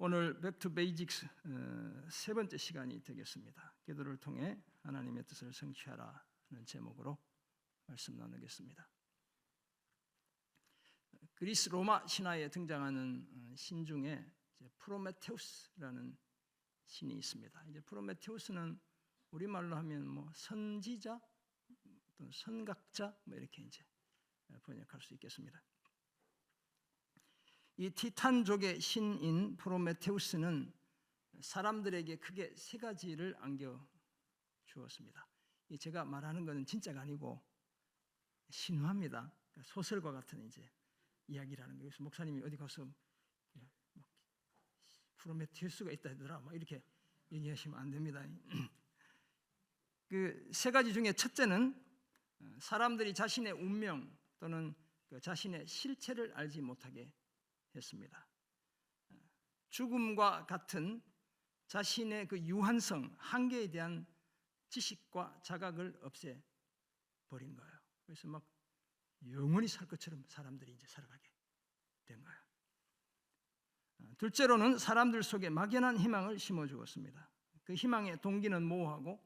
오늘 백투 베이직스 세 번째 시간이 되겠습니다. 기도를 통해 하나님의 뜻을 성취하라는 제목으로 말씀 나누겠습니다. 그리스 로마 신화에 등장하는 신 중에 프로메테우스라는 신이 있습니다. 이제 프로메테우스는 우리말로 하면 뭐 선지자, 또는 선각자 이렇게 이제 번역할 수 있겠습니다. 이 티탄족의 신인 프로메테우스는 사람들에게 크게 세 가지를 안겨 주었습니다. 제가 말하는 것은 진짜가 아니고 신화입니다. 소설과 같은 이제 이야기라는 거예요. 그래서 목사님이 어디 가서 프로메테우스가 있다 하더라 막 이렇게 얘기하시면 안 됩니다. 그 세 가지 중에 첫째는 사람들이 자신의 운명 또는 자신의 실체를 알지 못하게 했습니다. 죽음과 같은 자신의 그 유한성, 한계에 대한 지식과 자각을 없애버린 거예요. 그래서 막 영원히 살 것처럼 사람들이 이제 살아가게 된 거예요. 둘째로는 사람들 속에 막연한 희망을 심어주었습니다. 그 희망의 동기는 모호하고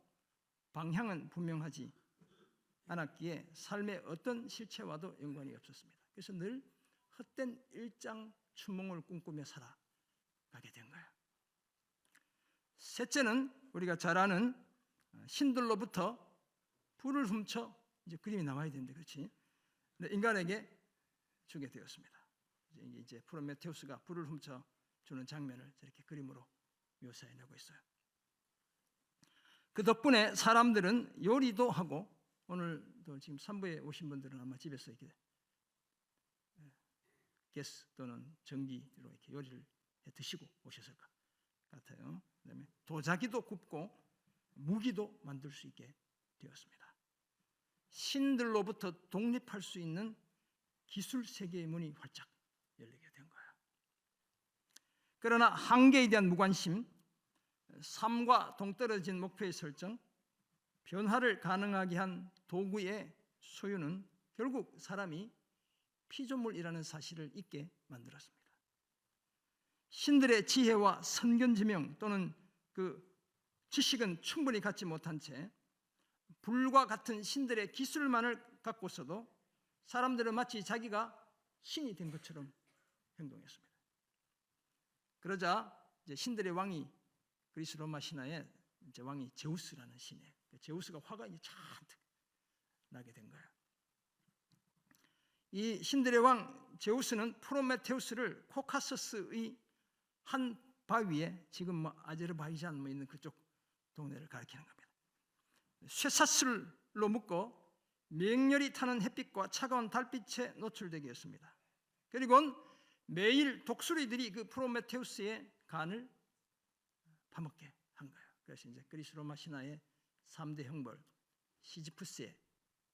방향은 분명하지 않았기에 삶의 어떤 실체와도 연관이 없었습니다. 그래서 늘 헛된 일장춘몽을 꿈꾸며 살아가게 된 거예요. 셋째는 우리가 잘 아는 신들로부터 불을 훔쳐, 이제 그림이 나와야 되는데 그렇지? 인간에게 주게 되었습니다. 이제 프로메테우스가 불을 훔쳐 주는 장면을 저렇게 그림으로 묘사해내고 있어요. 그 덕분에 사람들은 요리도 하고, 오늘도 지금 3부에 오신 분들은 아마 집에서 이렇게 가스 또는 전기로 이렇게 요리를 해 드시고 오셨을 것 같아요. 그다음에 도자기도 굽고 무기도 만들 수 있게 되었습니다. 신들로부터 독립할 수 있는 기술 세계의 문이 활짝 열리게 된 거예요. 그러나 한계에 대한 무관심, 삶과 동떨어진 목표의 설정, 변화를 가능하게 한 도구의 소유는 결국 사람이 피조물이라는 사실을 잊게 만들었습니다. 신들의 지혜와 선견지명 또는 그 지식은 충분히 갖지 못한 채 불과 같은 신들의 기술만을 갖고서도 사람들은 마치 자기가 신이 된 것처럼 행동했습니다. 그러자 이제 신들의 왕이 그리스 로마 신화에 이제 왕이 제우스라는 신이에요. 제우스가 화가 이제 잔뜩 나게 된 거예요. 이 신들의 왕 제우스는 프로메테우스를 코카서스의 한 바위에, 지금 뭐 아제르바이잔 뭐 있는 그쪽 동네를 가리키는 겁니다, 쇠사슬로 묶어 맹렬히 타는 햇빛과 차가운 달빛에 노출되게 했습니다. 그리고 매일 독수리들이 그 프로메테우스의 간을 파먹게 한 거예요. 그래서 이제 그리스 로마 신화의 3대 형벌, 시지프스의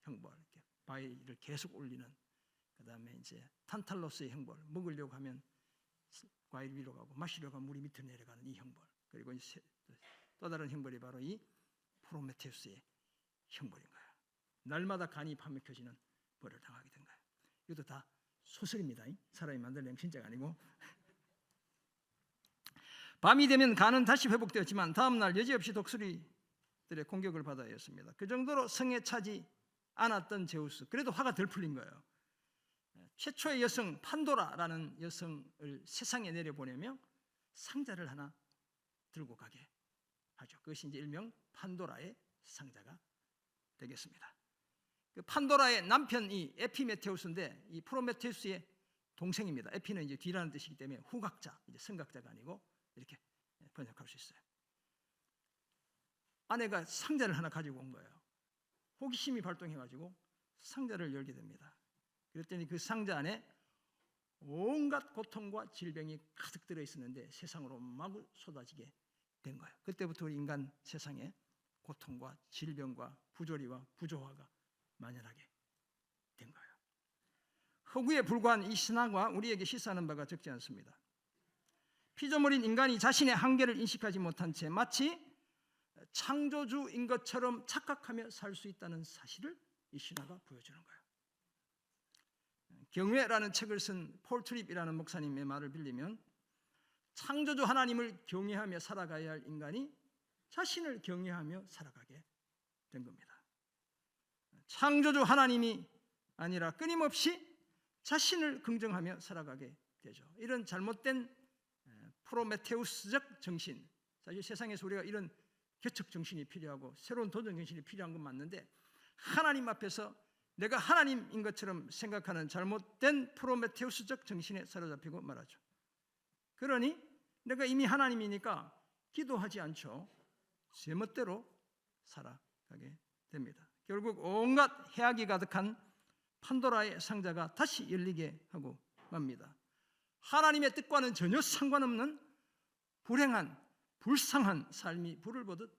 형벌, 이렇게 바위를 계속 올리는, 그 다음에 이제 탄탈로스의 형벌, 먹으려고 하면 과일 위로 가고 마시려고 하면 물이 밑으로 내려가는 이 형벌, 그리고 또 다른 형벌이 바로 이 프로메테우스의 형벌인 거예요. 날마다 간이 파먹혀지는 벌을 당하게 된 거예요. 이것도 다 소설입니다. 사람이 만든 내용 진짜가 아니고. 밤이 되면 간은 다시 회복되었지만 다음 날 여지없이 독수리들의 공격을 받아야 했습니다. 그 정도로 성에 차지 않았던 제우스, 그래도 화가 덜 풀린 거예요. 최초의 여성 판도라라는 여성을 세상에 내려보내며 상자를 하나 들고 가게 하죠. 그것이 이제 일명 판도라의 상자가 되겠습니다. 그 판도라의 남편이 에피메테우스인데 이 프로메테우스의 동생입니다. 에피는 이제 뒤라는 뜻이기 때문에 후각자, 이제 선각자가 아니고 이렇게 번역할 수 있어요. 아내가 상자를 하나 가지고 온 거예요. 호기심이 발동해가지고 상자를 열게 됩니다. 그랬더니 그 상자 안에 온갖 고통과 질병이 가득 들어 있었는데 세상으로 마구 쏟아지게 된 거예요. 그때부터 우리 인간 세상에 고통과 질병과 부조리와 부조화가 만연하게 된 거예요. 허구에 불과한 이 신화가 우리에게 시사하는 바가 적지 않습니다. 피조물인 인간이 자신의 한계를 인식하지 못한 채 마치 창조주인 것처럼 착각하며 살 수 있다는 사실을 이 신화가 보여주는 거예요. 경외라는 책을 쓴 폴 트립이라는 목사님의 말을 빌리면 창조주 하나님을 경외하며 살아가야 할 인간이 자신을 경외하며 살아가게 된 겁니다. 창조주 하나님이 아니라 끊임없이 자신을 긍정하며 살아가게 되죠. 이런 잘못된 프로메테우스적 정신, 사실 세상에서 우리가 이런 개척 정신이 필요하고 새로운 도전 정신이 필요한 건 맞는데, 하나님 앞에서 내가 하나님인 것처럼 생각하는 잘못된 프로메테우스적 정신에 사로잡히고 말하죠. 그러니 내가 이미 하나님이니까 기도하지 않죠. 제멋대로 살아가게 됩니다. 결국 온갖 해악이 가득한 판도라의 상자가 다시 열리게 하고 맙니다. 하나님의 뜻과는 전혀 상관없는 불행한 불쌍한 삶이 불을 보듯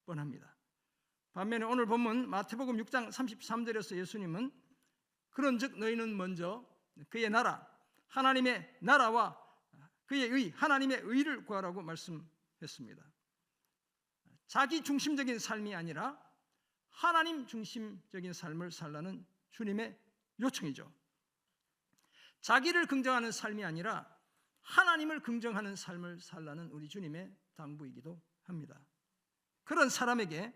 뻔합니다. 반면에 오늘 본문 마태복음 6장 33절에서 예수님은 그런즉 너희는 먼저 그의 나라, 하나님의 나라와 그의 의, 하나님의 의를 구하라고 말씀했습니다. 자기 중심적인 삶이 아니라 하나님 중심적인 삶을 살라는 주님의 요청이죠. 자기를 긍정하는 삶이 아니라 하나님을 긍정하는 삶을 살라는 우리 주님의 당부이기도 합니다. 그런 사람에게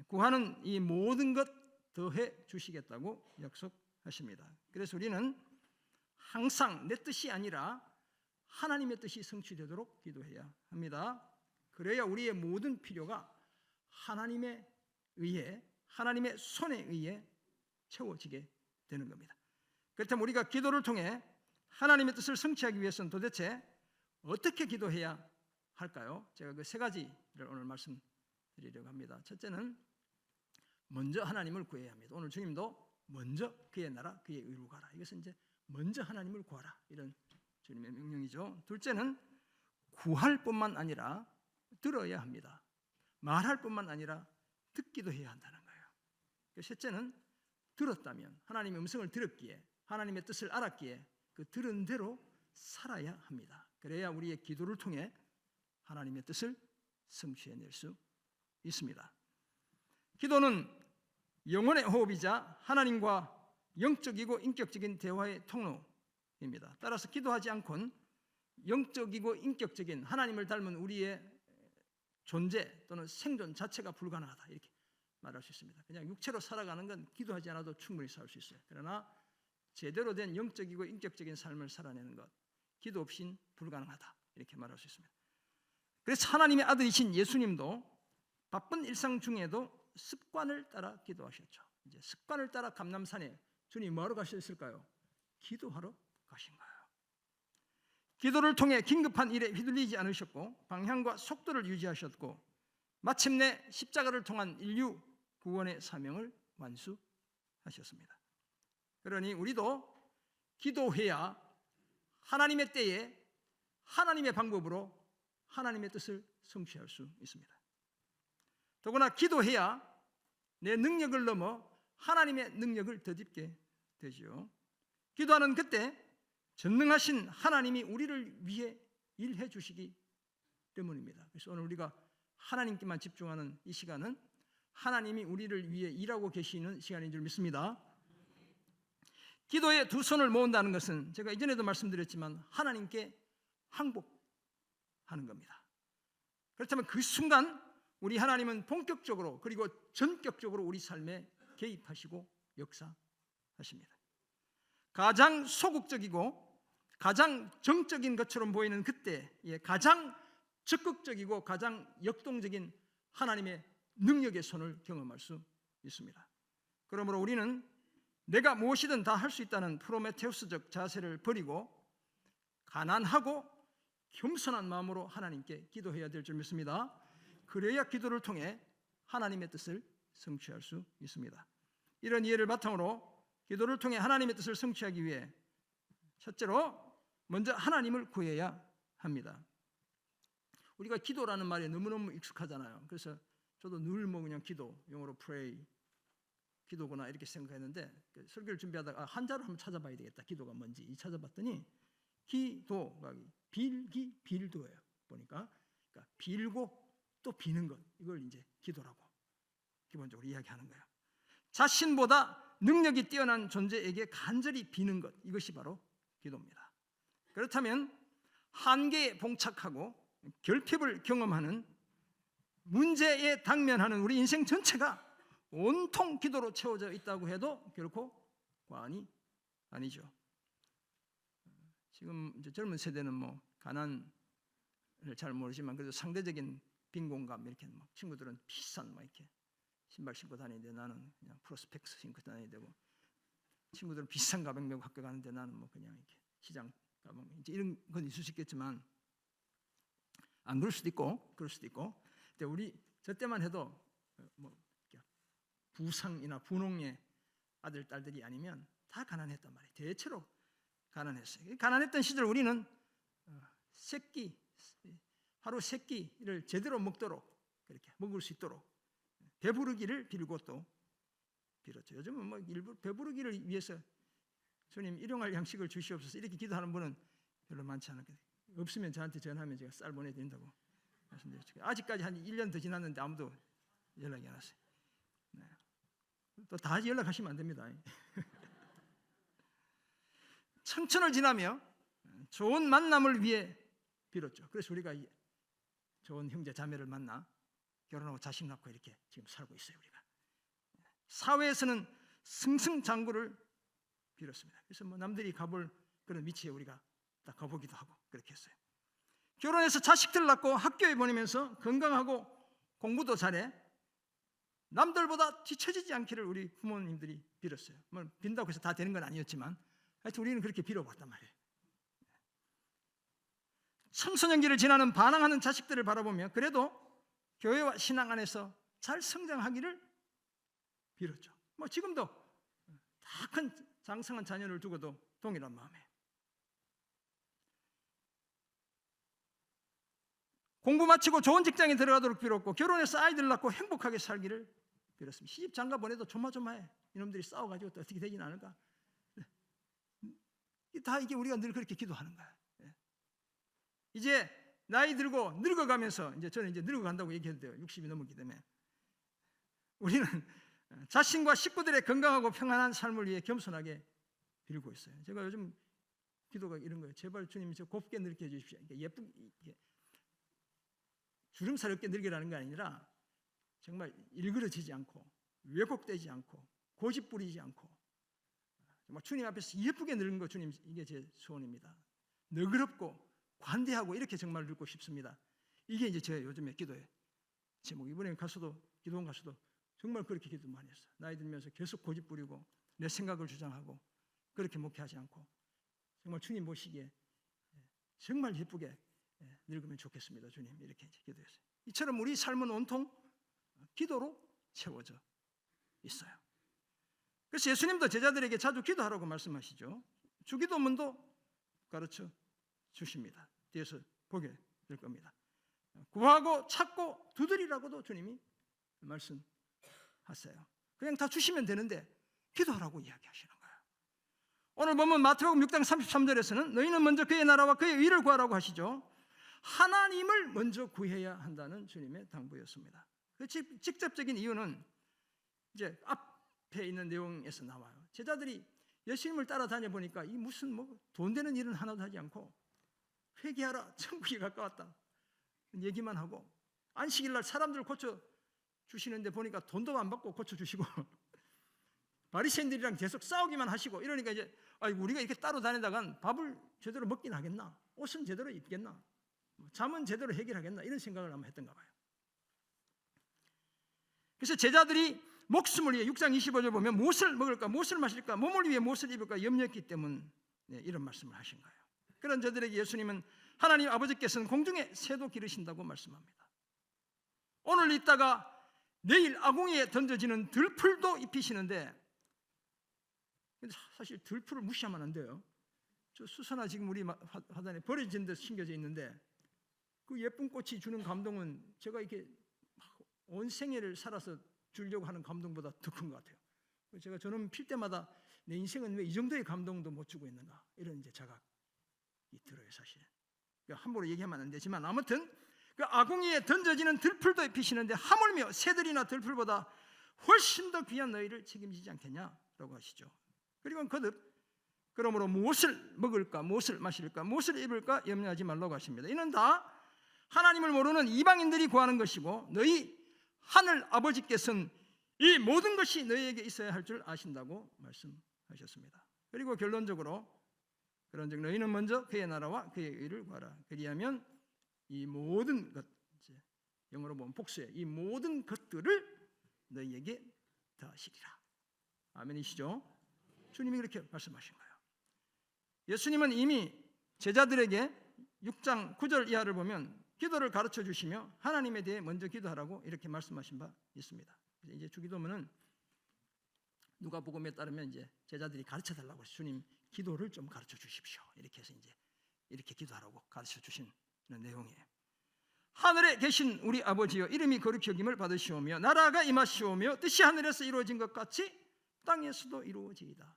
구하는 이 모든 것 더해 주시겠다고 약속하십니다. 그래서 우리는 항상 내 뜻이 아니라 하나님의 뜻이 성취되도록 기도해야 합니다. 그래야 우리의 모든 필요가 하나님에 의해, 하나님의 손에 의해 채워지게 되는 겁니다. 그렇다면 우리가 기도를 통해 하나님의 뜻을 성취하기 위해서는 도대체 어떻게 기도해야 할까요? 제가 그 세 가지를 오늘 말씀드리려고 합니다. 첫째는 먼저 하나님을 구해야 합니다. 오늘 주님도 먼저 그의 나라, 그의 의로 가라. 이것은 이제 먼저 하나님을 구하라, 이런 주님의 명령이죠. 둘째는 구할 뿐만 아니라 들어야 합니다. 말할 뿐만 아니라 듣기도 해야 한다는 거예요. 셋째는 들었다면, 하나님의 음성을 들었기에, 하나님의 뜻을 알았기에 그 들은 대로 살아야 합니다. 그래야 우리의 기도를 통해 하나님의 뜻을 성취해낼 수 있습니다. 기도는 영혼의 호흡이자 하나님과 영적이고 인격적인 대화의 통로입니다. 따라서 기도하지 않고는 영적이고 인격적인 하나님을 닮은 우리의 존재 또는 생존 자체가 불가능하다, 이렇게 말할 수 있습니다. 그냥 육체로 살아가는 건 기도하지 않아도 충분히 살 수 있어요. 그러나 제대로 된 영적이고 인격적인 삶을 살아내는 것, 기도 없이는 불가능하다, 이렇게 말할 수 있습니다. 그래서 하나님의 아들이신 예수님도 바쁜 일상 중에도 습관을 따라 기도하셨죠. 이제 습관을 따라 감람산에 주님이 뭐하러 가셨을까요? 기도하러 가신 거예요. 기도를 통해 긴급한 일에 휘둘리지 않으셨고 방향과 속도를 유지하셨고 마침내 십자가를 통한 인류 구원의 사명을 완수하셨습니다. 그러니 우리도 기도해야 하나님의 때에 하나님의 방법으로 하나님의 뜻을 성취할 수 있습니다. 더구나 기도해야 내 능력을 넘어 하나님의 능력을 덧입게 되죠. 기도하는 그때 전능하신 하나님이 우리를 위해 일해 주시기 때문입니다. 그래서 오늘 우리가 하나님께만 집중하는 이 시간은 하나님이 우리를 위해 일하고 계시는 시간인 줄 믿습니다. 기도에 두 손을 모은다는 것은 제가 이전에도 말씀드렸지만 하나님께 항복하는 겁니다. 그렇다면 그 순간 우리 하나님은 본격적으로 그리고 전격적으로 우리 삶에 개입하시고 역사하십니다. 가장 소극적이고 가장 정적인 것처럼 보이는 그때에 가장 적극적이고 가장 역동적인 하나님의 능력의 손을 경험할 수 있습니다. 그러므로 우리는 내가 무엇이든 다 할 수 있다는 프로메테우스적 자세를 버리고 가난하고 겸손한 마음으로 하나님께 기도해야 될 줄 믿습니다. 그래야 기도를 통해 하나님의 뜻을 성취할 수 있습니다. 이런 이해를 바탕으로 기도를 통해 하나님의 뜻을 성취하기 위해 첫째로 먼저 하나님을 구해야 합니다. 우리가 기도라는 말이 너무너무 익숙하잖아요. 그래서 저도 늘 뭐 그냥 기도, 영어로 pray, 기도구나 이렇게 생각했는데 설교를 준비하다가 한자로 한번 찾아봐야 되겠다. 기도가 뭔지 찾아봤더니 기도가 빌기 빌도예요. 보니까 그러니까 빌고 또 비는 것, 이걸 이제 기도라고 기본적으로 이야기하는 거예요. 자신보다 능력이 뛰어난 존재에게 간절히 비는 것, 이것이 바로 기도입니다. 그렇다면 한계에 봉착하고 결핍을 경험하는 문제에 당면하는 우리 인생 전체가 온통 기도로 채워져 있다고 해도 결코 과언이 아니죠. 지금 이제 젊은 세대는 뭐 가난을 잘 모르지만 그래도 상대적인 빈곤감, 이렇게 막 친구들은 비싼 막 이렇게 신발 신고 다니는데 나는 그냥 프로스펙스 신고 다녀야 되고, 친구들은 비싼 가방 메고 학교 가는데 나는 뭐 그냥 이렇게 시장 가방, 이제 이런 건 있을 수 있겠지만 안 그럴 수도 있고 그럴 수도 있고. 근데 우리 저 때만 해도 뭐 부상이나 분홍의 아들 딸들이 아니면 다 가난했단 말이에요. 대체로 가난했어요. 가난했던 시절 우리는 하루 세 끼를 제대로 먹도록, 그렇게 먹을 수 있도록 배부르기를 빌고 또 빌었죠. 요즘은 뭐 일부 배부르기를 위해서 주님 일용할 양식을 주시옵소서 이렇게 기도하는 분은 별로 많지 않거든요. 없으면 저한테 전화하면 제가 쌀 보내드린다고 말씀드렸죠. 아직까지 한 1년 더 지났는데 아무도 연락이 안 왔어요. 네. 또 다 연락하시면 안 됩니다. 청천을 지나며 좋은 만남을 위해 빌었죠. 그래서 우리가 좋은 형제 자매를 만나 결혼하고 자식 낳고 이렇게 지금 살고 있어요. 우리가 사회에서는 승승장구를 빌었습니다. 그래서 뭐 남들이 가볼 그런 위치에 우리가 딱 가보기도 하고 그렇게 했어요. 결혼해서 자식들 낳고 학교에 보내면서 건강하고 공부도 잘해 남들보다 뒤처지지 않기를 우리 부모님들이 빌었어요. 뭐 빈다고 해서 다 되는 건 아니었지만 하여튼 우리는 그렇게 빌어봤단 말이에요. 청소년기를 지나는 반항하는 자식들을 바라보며 그래도 교회와 신앙 안에서 잘 성장하기를 빌었죠. 뭐 지금도 다 큰 장성한 자녀를 두고도 동일한 마음이에요. 공부 마치고 좋은 직장에 들어가도록 빌었고 결혼해서 아이들 낳고 행복하게 살기를 빌었습니다. 시집 장가 보내도 조마조마해. 이놈들이 싸워가지고 또 어떻게 되진 않을까. 다 이게 우리가 늘 그렇게 기도하는 거야. 이제 나이 들고 늙어가면서 이제 저는 이제 늙어간다고 얘기해도 돼요. 60이 넘었기 때문에 우리는 자신과 식구들의 건강하고 평안한 삶을 위해 겸손하게 빌고 있어요. 제가 요즘 기도가 이런 거예요. 제발 주님 저 곱게 늙게 해주십시오. 예쁜 주름살 없게 늙으라는 게 아니라 정말 일그러지지 않고 왜곡되지 않고 고집 부리지 않고 정말 주님 앞에서 예쁘게 늙는 거 주님 이게 제 소원입니다. 너그럽고 관대하고 이렇게 정말 늙고 싶습니다. 이게 이제 제 요즘의 기도의 제목. 이번에 가수도 기도원 가수도 정말 그렇게 기도 많이 했어요. 나이 들면서 계속 고집 부리고 내 생각을 주장하고 그렇게 목회하지 않고 정말 주님 보시기에 정말 예쁘게 늙으면 좋겠습니다. 주님 이렇게 기도했어요. 이처럼 우리 삶은 온통 기도로 채워져 있어요. 그래서 예수님도 제자들에게 자주 기도하라고 말씀하시죠. 주기도문도 가르쳐 주십니다. 뒤에서 보게 될 겁니다. 구하고 찾고 두드리라고도 주님이 말씀하세요. 그냥 다 주시면 되는데 기도하라고 이야기하시는 거예요. 오늘 보면 마태복음 6장 33절에서는 너희는 먼저 그의 나라와 그의 의를 구하라고 하시죠. 하나님을 먼저 구해야 한다는 주님의 당부였습니다. 그 직접적인 이유는 이제 앞에 있는 내용에서 나와요. 제자들이 예수님을 따라다녀 보니까 이 무슨 뭐 돈 되는 일은 하나도 하지 않고 회개하라 천국이 가까웠다 얘기만 하고 안식일날 사람들을 고쳐 주시는데 보니까 돈도 안 받고 고쳐 주시고 바리새인들이랑 계속 싸우기만 하시고 이러니까 이제 우리가 이렇게 따로 다니다간 밥을 제대로 먹긴 하겠나, 옷은 제대로 입겠나, 잠은 제대로 해결하겠나 이런 생각을 아마 했던가 봐요. 그래서 제자들이 목숨을 위해 6장 25절 보면 무엇을 먹을까 무엇을 마실까 몸을 위해 무엇을 입을까 염려했기 때문에 이런 말씀을 하신 거예요. 그런 저들에게 예수님은 하나님 아버지께서는 공중에 새도 기르신다고 말씀합니다. 오늘 있다가 내일 아궁이에 던져지는 들풀도 입히시는데 사실 들풀을 무시하면 안 돼요. 저 수선화 지금 우리 화단에 버려진 데 심겨져 있는데 그 예쁜 꽃이 주는 감동은 제가 이렇게 온 생애를 살아서 주려고 하는 감동보다 더 큰 것 같아요. 제가 저놈 필 때마다 내 인생은 왜 이 정도의 감동도 못 주고 있는가 이런 이제 자각이 들어요. 사실 함부로 얘기하면 안 되지만 아무튼 그 아궁이에 던져지는 들풀도 입히시는데 하물며 새들이나 들풀보다 훨씬 더 귀한 너희를 책임지지 않겠냐라고 하시죠. 그리고 거듭 그러므로 무엇을 먹을까, 무엇을 마실까, 무엇을 입을까 염려하지 말라고 하십니다. 이는 다 하나님을 모르는 이방인들이 구하는 것이고 너희 하늘 아버지께서는 이 모든 것이 너희에게 있어야 할 줄 아신다고 말씀하셨습니다. 그리고 결론적으로 그런즉 너희는 먼저 그의 나라와 그의 의를 구하라. 그리하면 이 모든 것, 영어로 보면 복수에 이 모든 것들을 너희에게 더하시리라. 아멘이시죠? 주님이 그렇게 말씀하신 거예요. 예수님은 이미 제자들에게 6장 9절 이하를 보면 기도를 가르쳐 주시며 하나님에 대해 먼저 기도하라고 이렇게 말씀하신 바 있습니다. 이제 주기도문은 누가복음에 따르면 이제 제자들이 가르쳐 달라고 해서 주님 기도를 좀 가르쳐 주십시오. 이렇게 해서 이제 이렇게 기도하라고 가르쳐 주시는 내용이에요. 하늘에 계신 우리 아버지여 이름이 거룩히 여김을 받으시오며 나라가 임하시오며 뜻이 하늘에서 이루어진 것 같이 땅에서도 이루어지이다.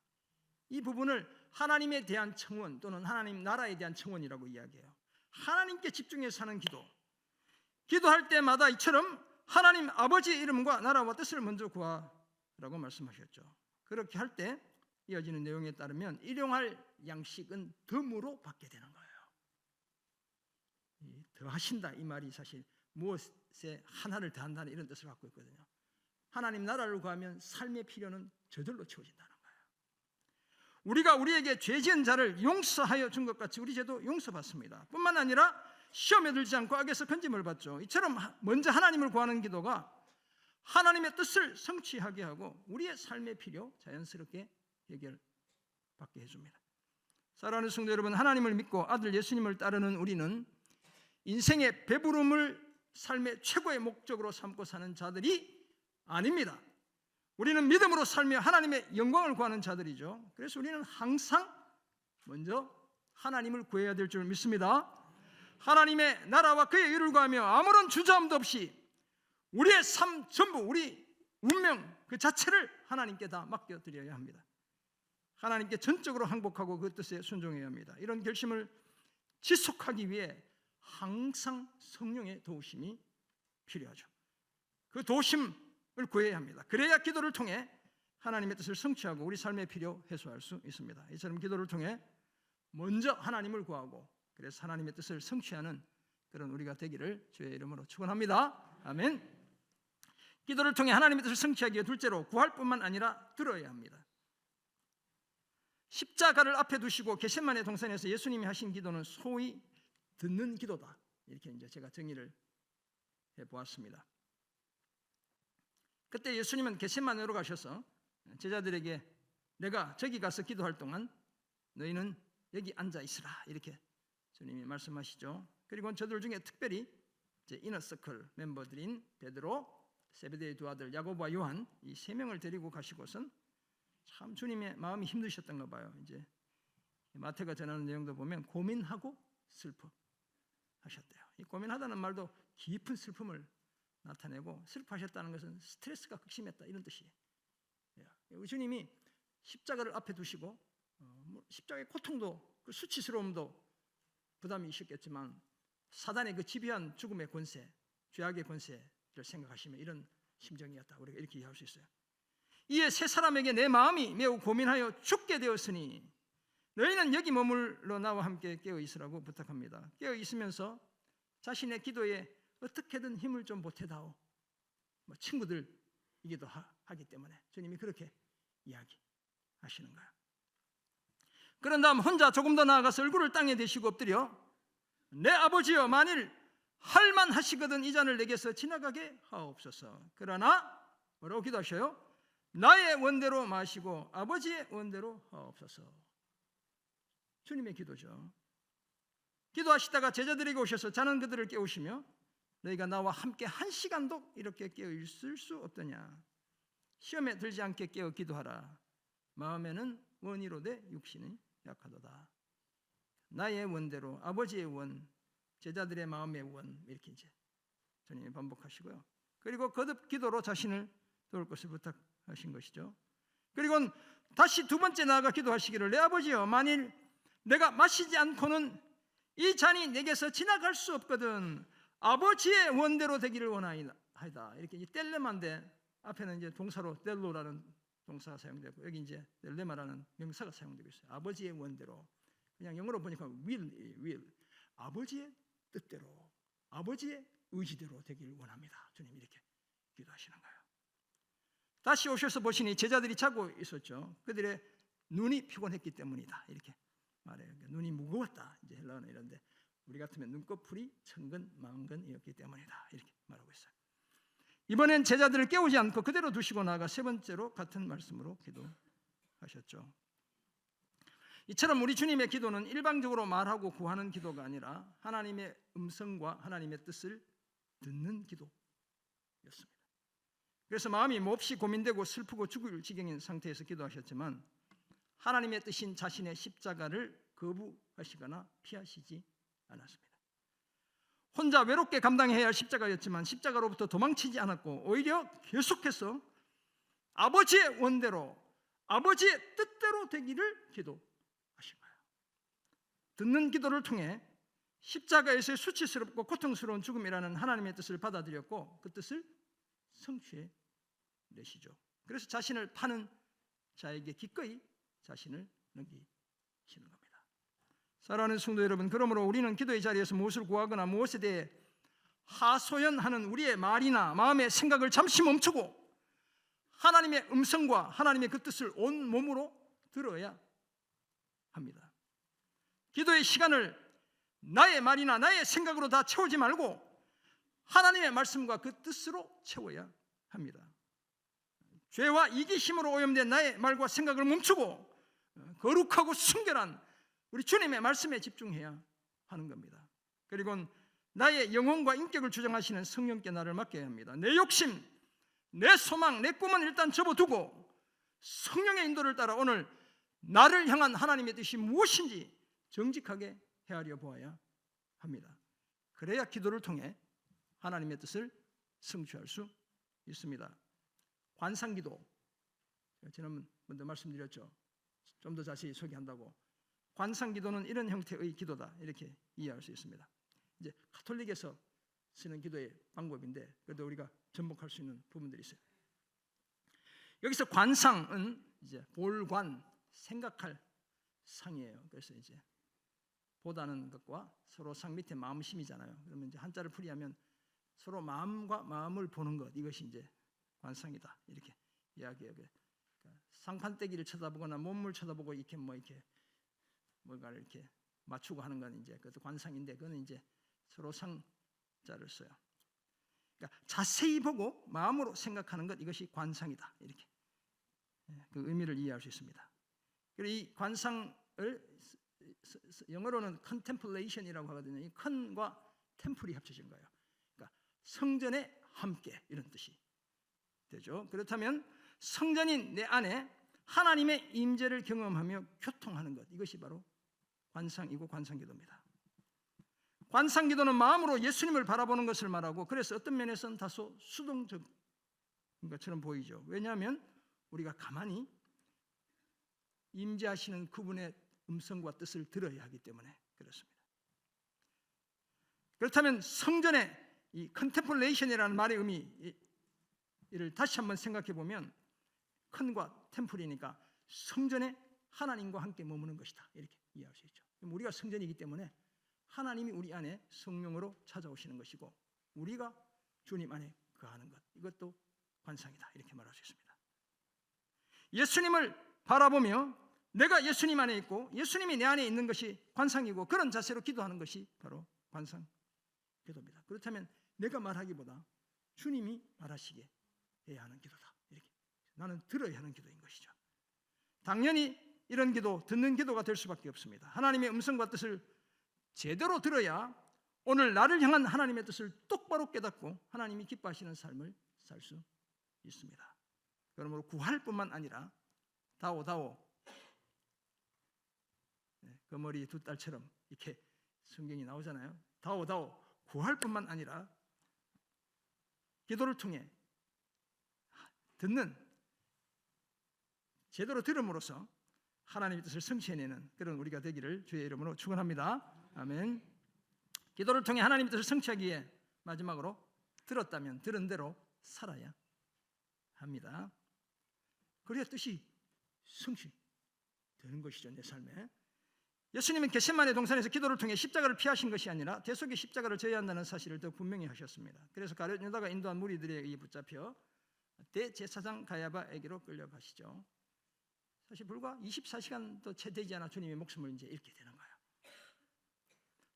이 부분을 하나님에 대한 청원 또는 하나님 나라에 대한 청원이라고 이야기해요. 하나님께 집중해서 하는 기도. 기도할 때마다 이처럼 하나님 아버지의 이름과 나라와 뜻을 먼저 구하라고 말씀하셨죠. 그렇게 할 때 이어지는 내용에 따르면 일용할 양식은 덤으로 받게 되는 거예요. 더하신다 이 말이 사실 무엇에 하나를 더한다는 이런 뜻을 갖고 있거든요. 하나님 나라를 구하면 삶의 필요는 저절로 채워진다는 거예요. 우리가 우리에게 죄 지은 자를 용서하여 준 것 같이 우리 죄도 용서받습니다. 뿐만 아니라 시험에 들지 않고 악에서 건짐을 받죠. 이처럼 먼저 하나님을 구하는 기도가 하나님의 뜻을 성취하게 하고 우리의 삶의 필요 자연스럽게 해결받게 해줍니다. 사랑하는 성도 여러분, 하나님을 믿고 아들 예수님을 따르는 우리는 인생의 배부름을 삶의 최고의 목적으로 삼고 사는 자들이 아닙니다. 우리는 믿음으로 살며 하나님의 영광을 구하는 자들이죠. 그래서 우리는 항상 먼저 하나님을 구해야 될 줄 믿습니다. 하나님의 나라와 그의 의를 구하며 아무런 주저함도 없이 우리의 삶 전부, 우리 운명 그 자체를 하나님께 다 맡겨드려야 합니다. 하나님께 전적으로 항복하고 그 뜻에 순종해야 합니다. 이런 결심을 지속하기 위해 항상 성령의 도우심이 필요하죠. 그 도우심을 구해야 합니다. 그래야 기도를 통해 하나님의 뜻을 성취하고 우리 삶의 필요 해소할 수 있습니다. 이처럼 기도를 통해 먼저 하나님을 구하고 그래서 하나님의 뜻을 성취하는 그런 우리가 되기를 주의 이름으로 축원합니다. 아멘. 기도를 통해 하나님의 뜻을 성취하기 위해 둘째로 구할 뿐만 아니라 들어야 합니다. 십자가를 앞에 두시고 겟세마네 동산에서 예수님이 하신 기도는 소위 듣는 기도다. 이렇게 이제 제가 정의를 해 보았습니다. 그때 예수님은 겟세마네로 가셔서 제자들에게 내가 저기 가서 기도할 동안 너희는 여기 앉아 있으라 이렇게 주님이 말씀하시죠. 그리고 저들 중에 특별히 이제 이너서클 멤버들인 베드로, 세베대의 두 아들 야고보와 요한 이 세 명을 데리고 가시고선 참 주님의 마음이 힘드셨던가 봐요. 이제 마태가 전하는 내용도 보면 고민하고 슬퍼하셨대요. 이 고민하다는 말도 깊은 슬픔을 나타내고 슬퍼하셨다는 것은 스트레스가 극심했다 이런 뜻이에요. 주님이 십자가를 앞에 두시고 십자가의 고통도 그 수치스러움도 부담이 있었겠지만 사단의 그 지배한 죽음의 권세, 죄악의 권세를 생각하시면 이런 심정이었다. 우리가 이렇게 이해할 수 있어요. 이에 세 사람에게 내 마음이 매우 고민하여 죽게 되었으니 너희는 여기 머물러 나와 함께 깨어 있으라고 부탁합니다. 깨어 있으면서 자신의 기도에 어떻게든 힘을 좀 보태다오. 친구들이기도 하기 때문에 주님이 그렇게 이야기하시는 거예요. 그런 다음 혼자 조금 더 나아가서 얼굴을 땅에 대시고 엎드려 내 아버지여 만일 할만하시거든 이 잔을 내게서 지나가게 하옵소서. 그러나 뭐라고 기도하셔요? 나의 원대로 마시고 아버지의 원대로 하옵소서. 주님의 기도죠. 기도하시다가 제자들에게 오셔서 자는 그들을 깨우시며 너희가 나와 함께 한 시간도 이렇게 깨어 있을 수 없더냐. 시험에 들지 않게 깨어 기도하라. 마음에는 원이로되 육신이 약하도다. 나의 원대로 아버지의 원, 제자들의 마음의 원 이렇게 이제 주님이 반복하시고요. 그리고 거듭 기도로 자신을 도울 것을 부탁하신 것이죠. 그리고 다시 두 번째 나아가 기도하시기를 내 아버지여 만일 내가 마시지 않고는 이 잔이 내게서 지나갈 수 없거든 아버지의 원대로 되기를 원하이다. 이렇게 텔레만데 앞에는 이제 동사로 텔로라는 동사가 사용되고 여기 이제 렐레마라는 명사가 사용되고 있어요. 아버지의 원대로. 그냥 영어로 보니까 will. 아버지의 뜻대로, 아버지의 의지대로 되길 원합니다. 주님 이렇게 기도하시는 거예요. 다시 오셔서 보시니 제자들이 자고 있었죠. 그들의 눈이 피곤했기 때문이다. 이렇게 말해요. 눈이 무거웠다. 이제 헬라어는 이런데 우리 같으면 눈꺼풀이 천근 만근이었기 때문이다. 이렇게 말하고 있어요. 이번엔 제자들을 깨우지 않고 그대로 두시고 나아가 세 번째로 같은 말씀으로 기도하셨죠. 이처럼 우리 주님의 기도는 일방적으로 말하고 구하는 기도가 아니라 하나님의 음성과 하나님의 뜻을 듣는 기도였습니다. 그래서 마음이 몹시 고민되고 슬프고 죽을 지경인 상태에서 기도하셨지만 하나님의 뜻인 자신의 십자가를 거부하시거나 피하시지 않았습니다. 혼자 외롭게 감당해야 할 십자가였지만 십자가로부터 도망치지 않았고 오히려 계속해서 아버지의 원대로, 아버지의 뜻대로 되기를 기도하신 거예요. 듣는 기도를 통해 십자가에서의 수치스럽고 고통스러운 죽음이라는 하나님의 뜻을 받아들였고 그 뜻을 성취해 내시죠. 그래서 자신을 파는 자에게 기꺼이 자신을 넘기시는 겁니다. 사랑하는 성도 여러분, 그러므로 우리는 기도의 자리에서 무엇을 구하거나 무엇에 대해 하소연하는 우리의 말이나 마음의 생각을 잠시 멈추고 하나님의 음성과 하나님의 그 뜻을 온 몸으로 들어야 합니다. 기도의 시간을 나의 말이나 나의 생각으로 다 채우지 말고 하나님의 말씀과 그 뜻으로 채워야 합니다. 죄와 이기심으로 오염된 나의 말과 생각을 멈추고 거룩하고 순결한 우리 주님의 말씀에 집중해야 하는 겁니다. 그리고 나의 영혼과 인격을 주장하시는 성령께 나를 맡겨야 합니다. 내 욕심, 내 소망, 내 꿈은 일단 접어두고 성령의 인도를 따라 오늘 나를 향한 하나님의 뜻이 무엇인지 정직하게 헤아려 보아야 합니다. 그래야 기도를 통해 하나님의 뜻을 성취할 수 있습니다. 관상기도, 지난번도 말씀드렸죠. 좀 더 자세히 소개한다고. 관상기도는 이런 형태의 기도다 이렇게 이해할 수 있습니다. 이제 가톨릭에서 쓰는 기도의 방법인데 그래도 우리가 접목할 수 있는 부분들이 있어요. 여기서 관상은 이제 볼관, 생각할 상이에요. 그래서 이제 보다는 것과 서로 상 밑에 마음심이잖아요. 그러면 이제 한자를 풀이하면 서로 마음과 마음을 보는 것, 이것이 이제 관상이다 이렇게 이야기해요. 그러니까 상판대기를 쳐다보거나 몸을 쳐다보고 이렇게 뭔가 이렇게 맞추고 하는 건 이제 그것도 관상인데 그거는 이제 서로 상자를 써요. 그러니까 자세히 보고 마음으로 생각하는 것, 이것이 관상이다 이렇게 그 의미를 이해할 수 있습니다. 그리고 이 관상을 영어로는 contemplation이라고 하거든요. 이 con과 temple이 합쳐진 거예요. 그러니까 성전에 함께 이런 뜻이 되죠. 그렇다면 성전인 내 안에 하나님의 임재를 경험하며 교통하는 것, 이것이 바로 관상이고 관상기도입니다. 관상기도는 마음으로 예수님을 바라보는 것을 말하고 그래서 어떤 면에서는 다소 수동적인 것처럼 보이죠. 왜냐하면 우리가 가만히 임재하시는 그분의 음성과 뜻을 들어야 하기 때문에 그렇습니다. 그렇다면 성전의 이 컨템플레이션이라는 말의 의미를 다시 한번 생각해 보면 컨과 템플이니까 성전에 하나님과 함께 머무는 것이다 이렇게 이해할 수 있죠. 우리가 성전이기 때문에 하나님이 우리 안에 성령으로 찾아오시는 것이고 우리가 주님 안에 거하는 것, 이것도 관상이다 이렇게 말할 수 있습니다. 예수님을 바라보며 내가 예수님 안에 있고 예수님이 내 안에 있는 것이 관상이고 그런 자세로 기도하는 것이 바로 관상 기도입니다. 그렇다면 내가 말하기보다 주님이 말하시게 해야 하는 기도다 이렇게 나는 들어야 하는 기도인 것이죠. 당연히 이런 기도, 듣는 기도가 될 수밖에 없습니다. 하나님의 음성과 뜻을 제대로 들어야 오늘 나를 향한 하나님의 뜻을 똑바로 깨닫고 하나님이 기뻐하시는 삶을 살 수 있습니다. 그러므로 구할 뿐만 아니라 다오 그 머리 두 딸처럼 이렇게 성경이 나오잖아요. 다오 구할 뿐만 아니라 기도를 통해 듣는, 제대로 들음으로써 하나님의 뜻을 성취해내는 그런 우리가 되기를 주의 이름으로 축원합니다. 아멘. 기도를 통해 하나님의 뜻을 성취하기 위해 마지막으로 들었다면 들은 대로 살아야 합니다. 그래야 뜻이 성취되는 것이죠. 내 삶에. 예수님은 겟세마네 동산에서 기도를 통해 십자가를 피하신 것이 아니라 대속의 십자가를 져야 한다는 사실을 더 분명히 하셨습니다. 그래서 가룟 유다가 인도한 무리들에 의해 붙잡혀 대제사장 가야바에게로 끌려가시죠. 사실 불과 24시간도 채 되지 않아 주님의 목숨을 이제 잃게 되는 거예요.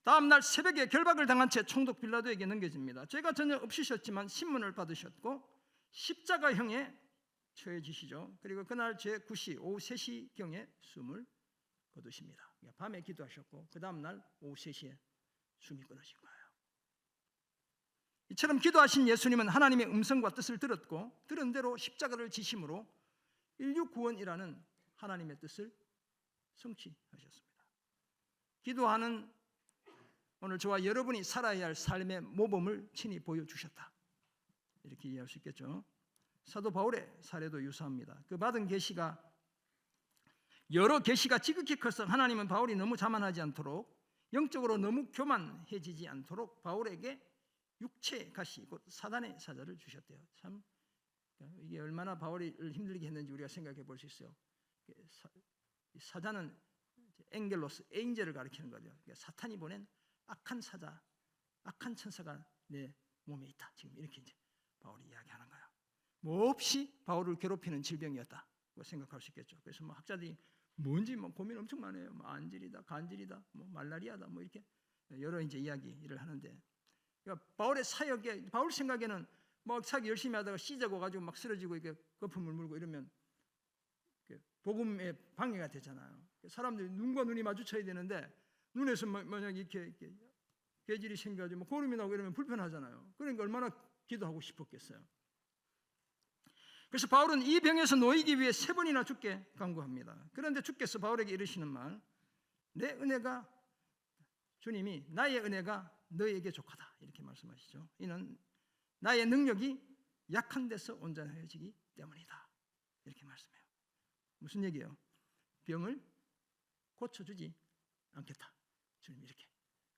다음 날 새벽에 결박을 당한 채 총독 빌라도에게 넘겨집니다. 죄가 전혀 없으셨지만 신문을 받으셨고 십자가형에 처해지시죠. 그리고 그날 제9시 오후 3시경에 숨을 거두십니다. 밤에 기도하셨고 그 다음 날 오후 3시에 숨이 끊어진 거예요. 이처럼 기도하신 예수님은 하나님의 음성과 뜻을 들었고 들은 대로 십자가를 지심으로 인류 구원이라는 하나님의 뜻을 성취하셨습니다. 기도하는 오늘 저와 여러분이 살아야 할 삶의 모범을 친히 보여주셨다, 이렇게 이해할 수 있겠죠. 사도 바울의 사례도 유사합니다. 그 받은 계시가 여러 계시가 지극히 커서 하나님은 바울이 너무 자만하지 않도록, 영적으로 너무 교만해지지 않도록 바울에게 육체의 가시 곧 사단의 사자를 주셨대요. 참 이게 얼마나 바울을 힘들게 했는지 우리가 생각해 볼 수 있어요. 사자는 앵겔로스, 에인젤을 가리키는 거죠. 그러니까 사탄이 보낸 악한 사자, 악한 천사가 내 몸에 있다, 지금 이렇게 이제 바울이 이야기하는 거예요. 몹시 바울을 괴롭히는 질병이었다고 생각할 수 있겠죠. 그래서 뭐 학자들이 뭔지 뭐 고민 엄청 많아요. 뭐 안질이다, 간질이다, 뭐 말라리아다, 뭐 이렇게 여러 이제 이야기를 하는데, 그러니까 바울의 사역에, 바울 생각에는 막 사기 열심히 하다가 씨자고 가지고 막 쓰러지고 이렇게 거품을 물고 이러면 복음에 방해가 되잖아요. 사람들이 눈과 눈이 마주쳐야 되는데 눈에서 만약 이렇게 괴질이 생겨가지고 뭐 고름이 나고 이러면 불편하잖아요. 그러니까 얼마나 기도하고 싶었겠어요. 그래서 바울은 이 병에서 놓이기 위해 3번이나 주께 간구합니다. 그런데 주께서 바울에게 이르시는 말, 내 은혜가, 주님이 나의 은혜가 너에게 족하다, 이렇게 말씀하시죠. 이는 나의 능력이 약한 데서 온전해지기 때문이다, 이렇게 말씀해요. 무슨 얘기예요? 병을 고쳐주지 않겠다, 주님이 이렇게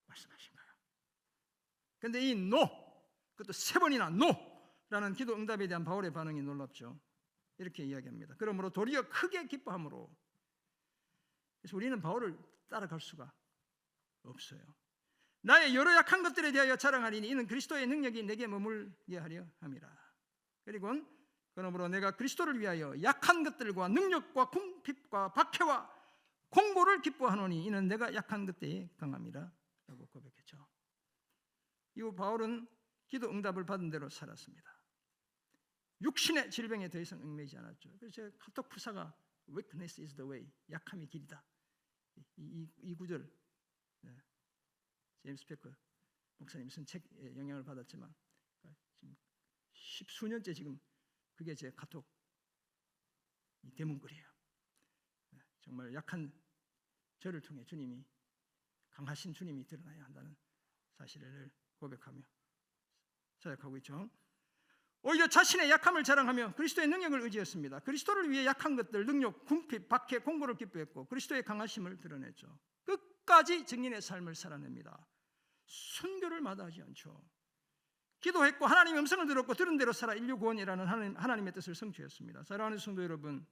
말씀하신 거예요. 그런데 이 노, 그것도 3번이나 노 라는 기도 응답에 대한 바울의 반응이 놀랍죠. 이렇게 이야기합니다. 그러므로 도리어 크게 기뻐함으로. 그래서 우리는 바울을 따라갈 수가 없어요. 나의 여러 약한 것들에 대하여 자랑하리니 이는 그리스도의 능력이 내게 머물게 하려 함이라. 그리고 그러므로 내가 그리스도를 위하여 약한 것들과 능력과 궁핍과 박해와 공고를 기뻐하노니 이는 내가 약한 것들에 강함이라 라고 고백했죠. 이후 바울은 기도 응답을 받은 대로 살았습니다. 육신의 질병에 더 이상 얽매이지 않았죠. 그래서 제가 카톡 프사가 weakness is the way, 약함이 길이다, 이 구절, 제임스 패커 목사님 쓴 책에 영향을 받았지만 지금 10수년째 지금 그게 제 카톡 대문글이에요. 정말 약한 저를 통해 주님이, 강하신 주님이 드러나야 한다는 사실을 고백하며 사역하고 있죠. 오히려 자신의 약함을 자랑하며 그리스도의 능력을 의지했습니다. 그리스도를 위해 약한 것들, 능력, 궁핍, 박해, 공고를 기뻐했고 그리스도의 강하심을 드러냈죠. 끝까지 증인의 삶을 살아냅니다. 순교를 마다하지 않죠. 기도했고 하나님의 음성을 들었고 들은 대로 살아 인류 구원이라는 하나님의 뜻을 성취했습니다. 사랑하는 성도 여러분,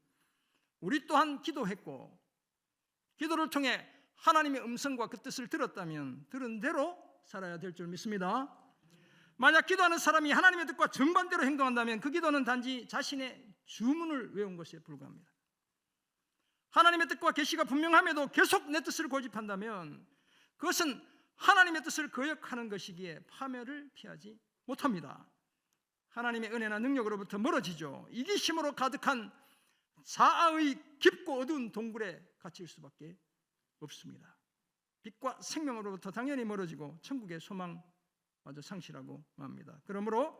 우리 또한 기도했고 기도를 통해 하나님의 음성과 그 뜻을 들었다면 들은 대로 살아야 될 줄 믿습니다. 만약 기도하는 사람이 하나님의 뜻과 정반대로 행동한다면 그 기도는 단지 자신의 주문을 외운 것에 불과합니다. 하나님의 뜻과 계시가 분명함에도 계속 내 뜻을 고집한다면 그것은 하나님의 뜻을 거역하는 것이기에 파멸을 피하지 못합니다. 하나님의 은혜나 능력으로부터 멀어지죠. 이기심으로 가득한 자아의 깊고 어두운 동굴에 갇힐 수밖에 없습니다. 빛과 생명으로부터 당연히 멀어지고 천국의 소망마저 상실하고 맙니다. 그러므로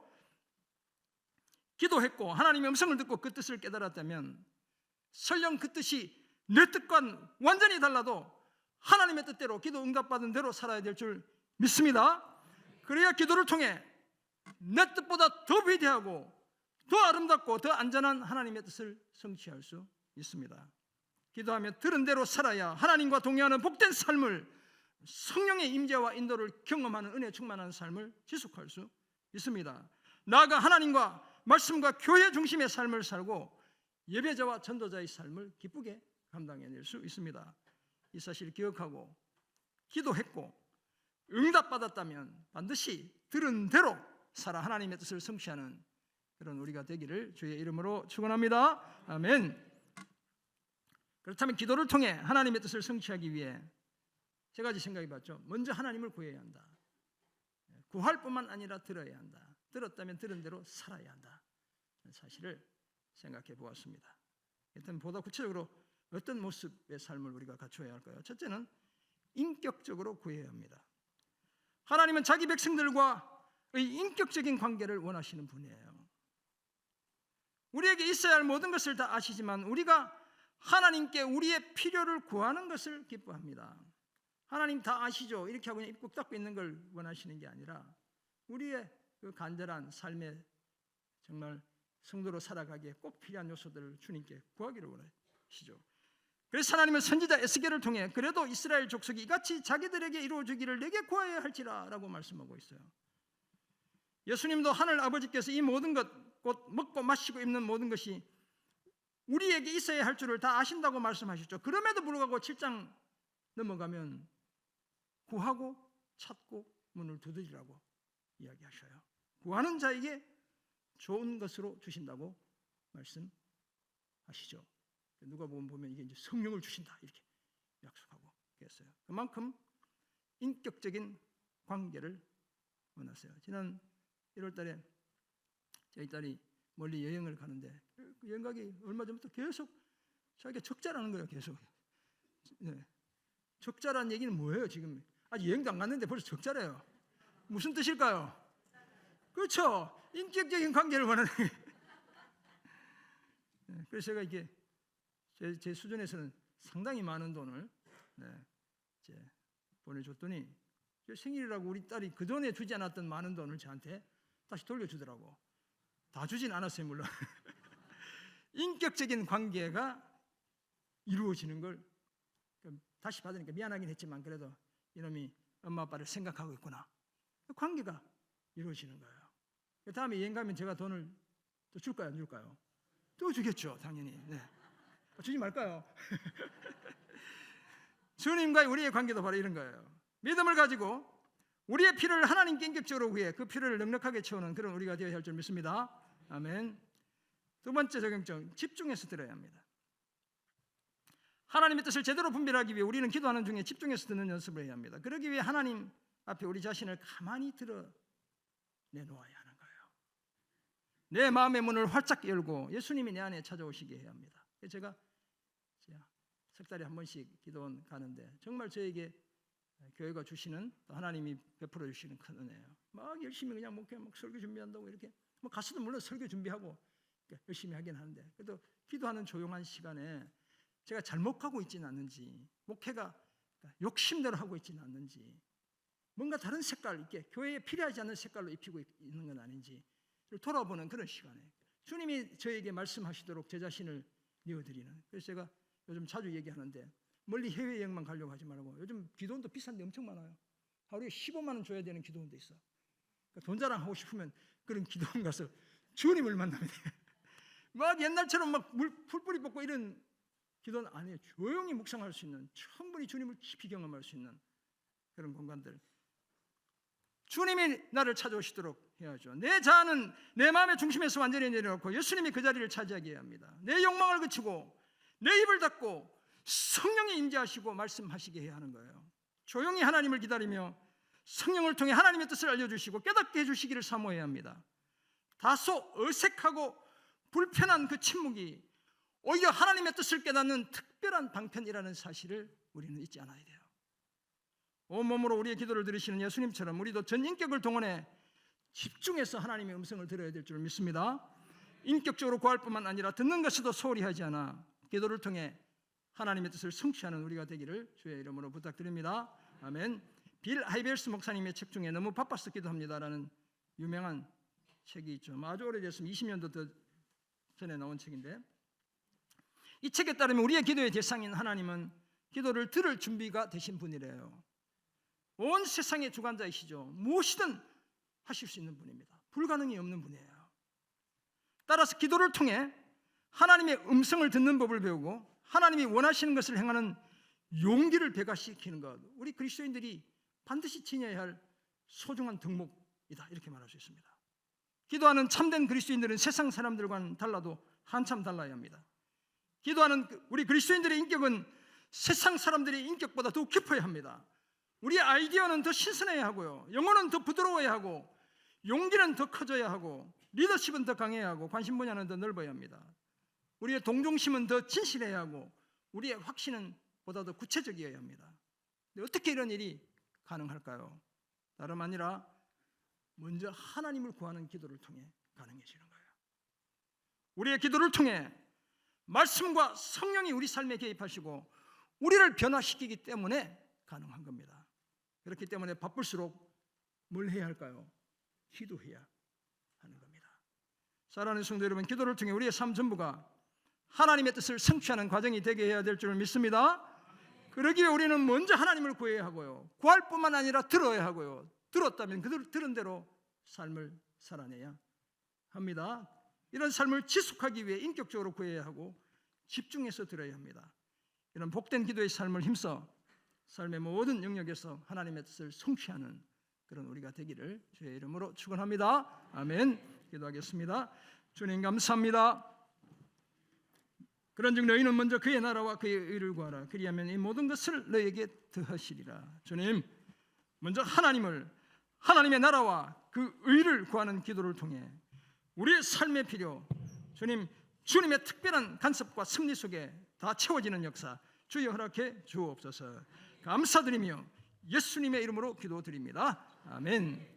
기도했고 하나님의 음성을 듣고 그 뜻을 깨달았다면 설령 그 뜻이 내 뜻과는 완전히 달라도 하나님의 뜻대로 기도 응답받은 대로 살아야 될 줄 믿습니다. 그래야 기도를 통해 내 뜻보다 더 위대하고 더 아름답고 더 안전한 하나님의 뜻을 성취할 수 있습니다. 기도하며 들은 대로 살아야 하나님과 동행하는 복된 삶을, 성령의 임재와 인도를 경험하는 은혜 충만한 삶을 지속할 수 있습니다. 나아가 하나님과 말씀과 교회 중심의 삶을 살고 예배자와 전도자의 삶을 기쁘게 감당해낼 수 있습니다. 이 사실을 기억하고 기도했고 응답받았다면 반드시 들은 대로 살아 하나님의 뜻을 성취하는 그런 우리가 되기를 주의 이름으로 축원합니다. 아멘. 그렇다면 기도를 통해 하나님의 뜻을 성취하기 위해 세 가지 생각해봤죠. 먼저 하나님을 구해야 한다. 구할 뿐만 아니라 들어야 한다. 들었다면 들은 대로 살아야 한다. 사실을 생각해 보았습니다. 일단 보다 구체적으로 어떤 모습의 삶을 우리가 갖춰야 할까요? 첫째는 인격적으로 구해야 합니다. 하나님은 자기 백성들과의 인격적인 관계를 원하시는 분이에요. 우리에게 있어야 할 모든 것을 다 아시지만 우리가 하나님께 우리의 필요를 구하는 것을 기뻐합니다. 하나님 다 아시죠? 이렇게 하고 그냥 입 꾹 닫고 있는 걸 원하시는 게 아니라 우리의 그 간절한 삶에 정말 성도로 살아가기에 꼭 필요한 요소들을 주님께 구하기를 원하시죠. 그래서 하나님은 선지자 에스겔을 통해 그래도 이스라엘 족속이 이같이 자기들에게 이루어지기를 내게 구하여야 할지라 라고 말씀하고 있어요. 예수님도 하늘 아버지께서 이 모든 것, 곧 먹고 마시고 입는 모든 것이 우리에게 있어야 할 줄을 다 아신다고 말씀하셨죠. 그럼에도 불구하고 7장 넘어가면 구하고 찾고 문을 두드리라고 이야기하셔요. 구하는 자에게 좋은 것으로 주신다고 말씀하시죠. 누가복음 보면 이게 이제 성령을 주신다 이렇게 약속하고 그랬어요. 그만큼 인격적인 관계를 원하세요. 지난 1월달에 저희 딸이 멀리 여행을 가는데 여행 가기 얼마 전부터 계속 자기가 적자라는 거예요. 계속. 네. 적자라는 얘기는 뭐예요? 지금 아직 여행도 안 갔는데 벌써 적자래요. 무슨 뜻일까요? 그렇죠. 인격적인 관계를 원하는. 네. 그래서 제가 이게 제 수준에서는 상당히 많은 돈을 이제 보내줬더니 생일이라고 우리 딸이 그 전에 주지 않았던 많은 돈을 저한테 다시 돌려주더라고. 다 주진 않았어요 물론. 인격적인 관계가 이루어지는 걸 다시 받으니까 미안하긴 했지만 그래도 이놈이 엄마 아빠를 생각하고 있구나. 관계가 이루어지는 거예요. 다음에 여행 가면 제가 돈을 또 줄까요 안 줄까요? 또 주겠죠 당연히. 네. 주지 말까요? 주님과의 우리의 관계도 바로 이런 거예요. 믿음을 가지고 우리의 필요를 하나님께 인격적으로 구해 그 필요를 넉넉하게 채우는 그런 우리가 되어야 할 줄 믿습니다. 아멘. 두 번째 적용점, 집중해서 들어야 합니다. 하나님의 뜻을 제대로 분별하기 위해 우리는 기도하는 중에 집중해서 듣는 연습을 해야 합니다. 그러기 위해 하나님 앞에 우리 자신을 가만히 드러내놓아야 하는 거예요. 내 마음의 문을 활짝 열고 예수님이 내 안에 찾아오시게 해야 합니다. 제가 석 달에 한 번씩 기도원 가는데 정말 저에게 교회가 주시는 하나님이 베풀어 주시는 큰 은혜예요. 막 열심히 그냥 목회 막 설교 준비한다고 이렇게 뭐 가수도 물론 설교 준비하고 열심히 하긴 하는데 그래도 기도하는 조용한 시간에 제가 잘못하고 있지는 않는지 목회가 욕심대로 하고 있지는 않는지 뭔가 다른 색깔 있게 교회에 필요하지 않는 색깔로 입히고 있는 건 아닌지 돌아보는 그런 시간에 주님이 저에게 말씀하시도록 제 자신을 내어드리는. 그래서 제가 요즘 자주 얘기하는데 멀리 해외여행만 가려고 하지 말고 요즘 기도원도 비싼데 엄청 많아요. 하루에 15만 원 줘야 되는 기도원도 있어. 그러니까 돈 자랑하고 싶으면 그런 기도원 가서 주님을 만나면 돼. 막 옛날처럼 막 풀뿌리 뽑고 이런 기도는 아니에요. 조용히 묵상할 수 있는 충분히 주님을 깊이 경험할 수 있는 그런 공간들. 주님이 나를 찾아오시도록 해야죠. 내 자아는 내 마음의 중심에서 완전히 내려놓고 예수님이 그 자리를 차지하게 해야 합니다. 내 욕망을 그치고 내 입을 닫고 성령이 임재하시고 말씀하시게 해야 하는 거예요. 조용히 하나님을 기다리며 성령을 통해 하나님의 뜻을 알려주시고 깨닫게 해주시기를 사모해야 합니다. 다소 어색하고 불편한 그 침묵이 오히려 하나님의 뜻을 깨닫는 특별한 방편이라는 사실을 우리는 잊지 않아야 돼요. 온몸으로 우리의 기도를 들으시는 예수님처럼 우리도 전 인격을 동원해 집중해서 하나님의 음성을 들어야 될 줄 믿습니다. 인격적으로 구할 뿐만 아니라 듣는 것에도 소홀히 하지 않아 기도를 통해 하나님의 뜻을 성취하는 우리가 되기를 주의 이름으로 부탁드립니다. 아멘. 빌 하이벨스 목사님의 책 중에 너무 바빠서 기도합니다라는 유명한 책이 있죠. 아주 오래됐으면 20년도 더 전에 나온 책인데 이 책에 따르면 우리의 기도의 대상인 하나님은 기도를 들을 준비가 되신 분이래요. 온 세상의 주관자이시죠. 무엇이든 하실 수 있는 분입니다. 불가능이 없는 분이에요. 따라서 기도를 통해 하나님의 음성을 듣는 법을 배우고 하나님이 원하시는 것을 행하는 용기를 배가시키는 것, 우리 그리스도인들이 반드시 지녀야 할 소중한 덕목이다, 이렇게 말할 수 있습니다. 기도하는 참된 그리스도인들은 세상 사람들과는 달라도 한참 달라야 합니다. 기도하는 우리 그리스도인들의 인격은 세상 사람들의 인격보다 더욱 깊어야 합니다. 우리의 아이디어는 더 신선해야 하고요, 영혼은 더 부드러워야 하고, 용기는 더 커져야 하고, 리더십은 더 강해야 하고, 관심 분야는 더 넓어야 합니다. 우리의 동정심은 더 진실해야 하고, 우리의 확신은 보다 더 구체적이어야 합니다. 근데 어떻게 이런 일이 가능할까요? 다름 아니라 먼저 하나님을 구하는 기도를 통해 가능해지는 거예요. 우리의 기도를 통해 말씀과 성령이 우리 삶에 개입하시고 우리를 변화시키기 때문에 가능한 겁니다. 그렇기 때문에 바쁠수록 뭘 해야 할까요? 기도해야 하는 겁니다. 사랑하는 성도 여러분, 기도를 통해 우리의 삶 전부가 하나님의 뜻을 성취하는 과정이 되게 해야 될 줄 믿습니다. 그러기 위해 우리는 먼저 하나님을 구해야 하고요, 구할 뿐만 아니라 들어야 하고요, 들었다면 그 들은 대로 삶을 살아내야 합니다. 이런 삶을 지속하기 위해 인격적으로 구해야 하고 집중해서 들어야 합니다. 이런 복된 기도의 삶을 힘써 삶의 모든 영역에서 하나님의 뜻을 성취하는 그런 우리가 되기를 주의 이름으로 축원합니다. 아멘. 기도하겠습니다. 주님 감사합니다. 그런즉 너희는 먼저 그의 나라와 그의 의를 구하라. 그리하면 이 모든 것을 너희에게 더하시리라. 주님, 먼저 하나님의 나라와 그 의를 구하는 기도를 통해 우리의 삶의 필요, 주님의 특별한 간섭과 섭리 속에 다 채워지는 역사 주여 허락해 주옵소서. 감사드리며 예수님의 이름으로 기도드립니다. 아멘.